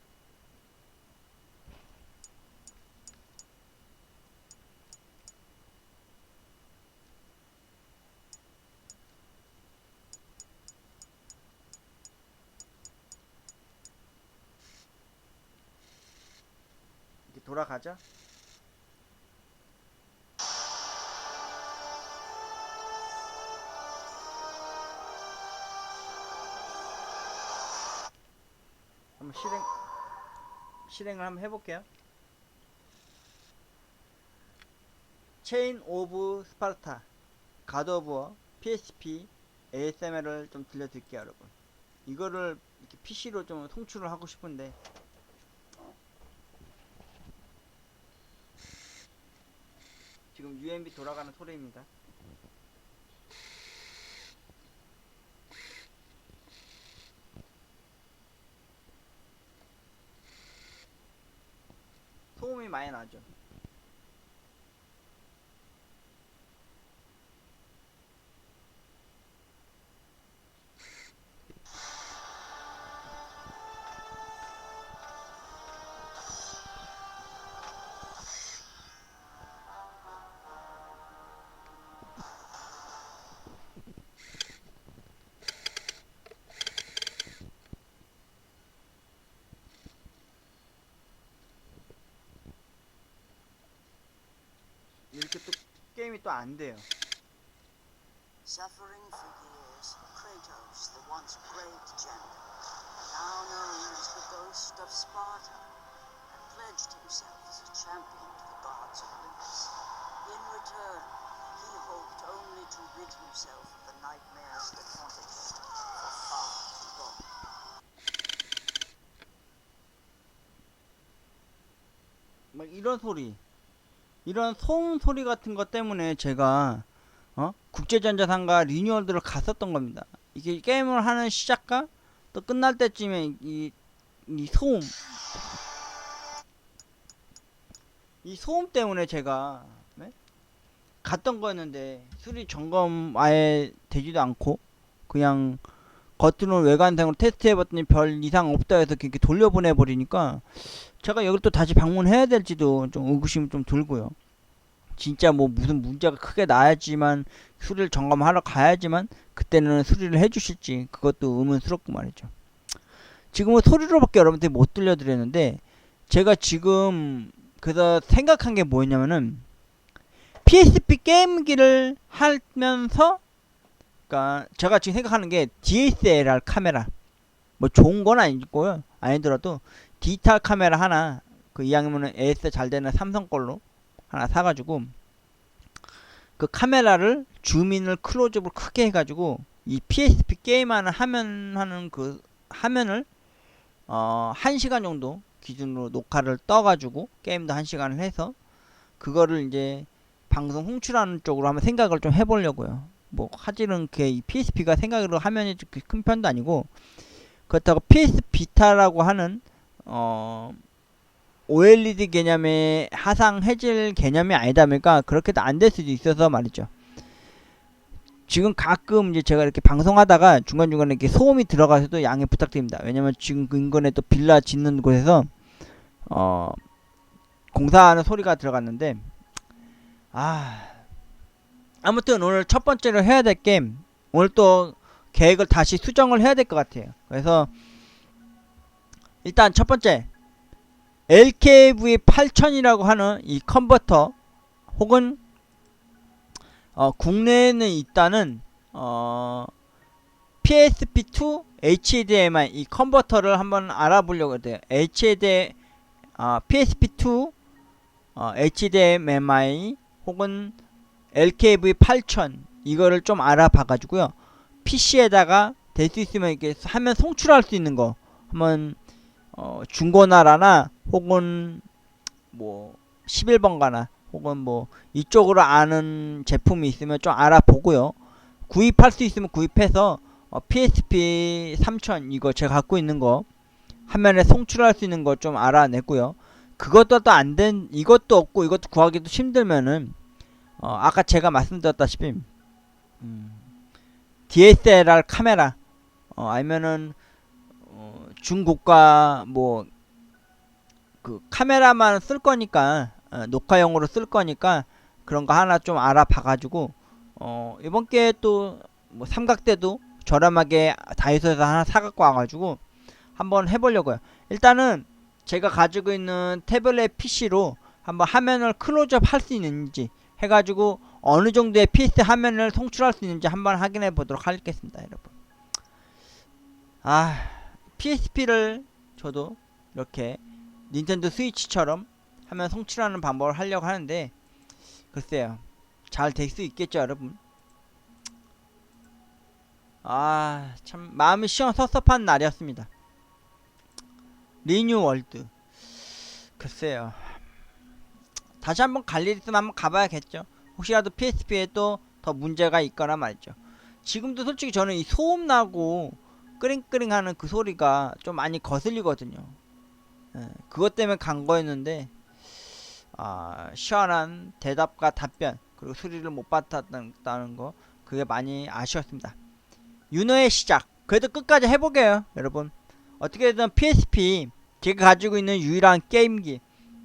이렇게 돌아가죠. 한번 실행을 한번 해볼게요. 체인 오브 스파르타 가드 오브 워 PSP ASMR을 좀 들려드릴게요 여러분. 이거를 이렇게 PC로 좀 송출을 하고 싶은데 지금 UMB 돌아가는 소리입니다. 소음이 많이 나죠. 이렇게 또 게임이 또 안 돼요.
Suffering for years, Kratos, the once great general, now known as the ghost of Sparta, had pledged himself as a champion to the gods of Olympus. In return, he hoped only to rid himself of the nightmares that haunted him for far too long.
막 이런 소리, 이런 소음 소리 같은 것 때문에 제가 국제전자상가 리뉴얼들을 갔었던 겁니다. 이게 게임을 하는 시작과 또 끝날 때쯤에 이 소음 때문에 제가 갔던 거였는데 수리 점검 아예 되지도 않고 그냥 겉으로는 외관상으로 테스트해봤더니 별 이상 없다 해서 이렇게 돌려보내 버리니까 제가 여기를 또 다시 방문해야 될지도 좀 의구심이 좀 들고요. 진짜 뭐 무슨 문제가 크게 나야지만 수리를 점검하러 가야지만 그때는 수리를 해주실지 그것도 의문스럽고 말이죠. 지금은 소리로밖에 여러분들이 못 들려드렸는데 제가 지금 그래서 생각한 게 뭐였냐면은 PSP 게임기를 하면서 그러니까 제가 지금 생각하는 게 DSLR 카메라 뭐 좋은 건 아니고요. 아니더라도 디지털 카메라 하나 그 이왕이면은 AS 잘 되는 삼성 걸로 하나 사가지고 그 카메라를 줌인을 클로즈업을 크게 해가지고 이 PSP 게임하는 하는 그 화면을 1시간 정도 기준으로 녹화를 떠가지고 게임도 1시간을 해서 그거를 이제 방송 홍출하는 쪽으로 한번 생각을 좀 해보려고요. 뭐 사실은 이 PSP가 생각으로 화면이 큰 편도 아니고 그렇다고 PS 비타라고 하는 OLED 개념의 하상 해질 개념이 아니다 보니까 그렇게도 안 될 수도 있어서 말이죠. 지금 가끔 이제 제가 이렇게 방송하다가 중간중간에 이렇게 소음이 들어가서도 양해 부탁드립니다. 왜냐면 지금 그 인근에 또 빌라 짓는 곳에서 공사하는 소리가 들어갔는데, 아무튼 오늘 첫 번째로 해야 될 게, 오늘 또 계획을 다시 수정을 해야 될 것 같아요. 그래서 일단 첫 번째, LKV 8000이라고 하는 이 컨버터, 혹은 국내에는 있다는 PSP2 HDMI 이 컨버터를 한번 알아보려고 해요. PSP2 HDMI 혹은 LKV 8000 이거를 좀 알아봐가지고요. PC에다가 될 수 있으면 이렇게 화면 송출할 수 있는 거 한번 중고나라나 혹은 뭐 11번가나 혹은 뭐 이쪽으로 아는 제품이 있으면 좀 알아보고요. 구입할 수 있으면 구입해서 PSP 3000 이거 제가 갖고 있는 거 화면에 송출할 수 있는 거 좀 알아내고요. 그것도 또 안 된, 이것도 없고 이것도 구하기도 힘들면은 아까 제가 말씀드렸다시피 DSLR 카메라 아니면은 중고가 뭐 그 카메라만 쓸 거니까 녹화용으로 쓸 거니까 그런 거 하나 좀 알아봐가지고 이번 기회에 또 뭐 삼각대도 저렴하게 다이소에서 하나 사갖고 와가지고 한번 해보려고요. 일단은 제가 가지고 있는 태블릿 PC로 한번 화면을 클로즈업 할 수 있는지 해가지고 어느 정도의 PS 화면을 송출할 수 있는지 한번 확인해 보도록 하겠습니다, 여러분. PSP를 저도 이렇게 닌텐도 스위치처럼 화면 송출하는 방법을 하려고 하는데 글쎄요, 잘 될 수 있겠죠, 여러분? 참 마음이 섭섭한 날이었습니다. 리뉴 월드. 글쎄요, 다시 한번 갈 일 있으면 한번 가봐야겠죠. 혹시라도 PSP에 또 더 문제가 있거나 말이죠. 지금도 솔직히 저는 이 소음 나고 끄링끄링 하는 그 소리가 좀 많이 거슬리거든요. 그것 때문에 간 거였는데 시원한 대답과 답변 그리고 소리를 못 받았다는 거, 그게 많이 아쉬웠습니다. 윤호의 시작, 그래도 끝까지 해보게요, 여러분. 어떻게든 PSP, 제가 가지고 있는 유일한 게임기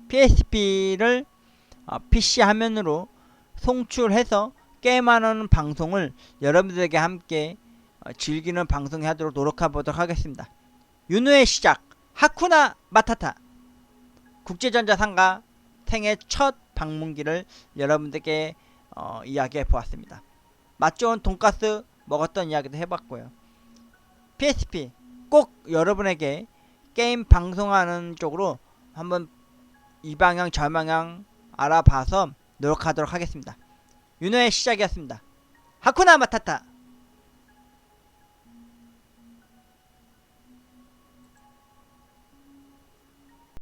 PSP를 PC 화면으로 송출해서 게임하는 방송을 여러분들에게 함께 즐기는 방송을 하도록 노력해보도록 하겠습니다. 윤호의 시작, 하쿠나 마타타. 국제전자 상가 생애 첫 방문기를 여러분들께 이야기해 보았습니다. 맛 좋은 돈가스 먹었던 이야기도 해봤고요. PSP 꼭 여러분에게 게임 방송하는 쪽으로 한번 이 방향 저 방향 알아봐서 노력하도록 하겠습니다. 윤호의 시작이었습니다. 하쿠나 마타타.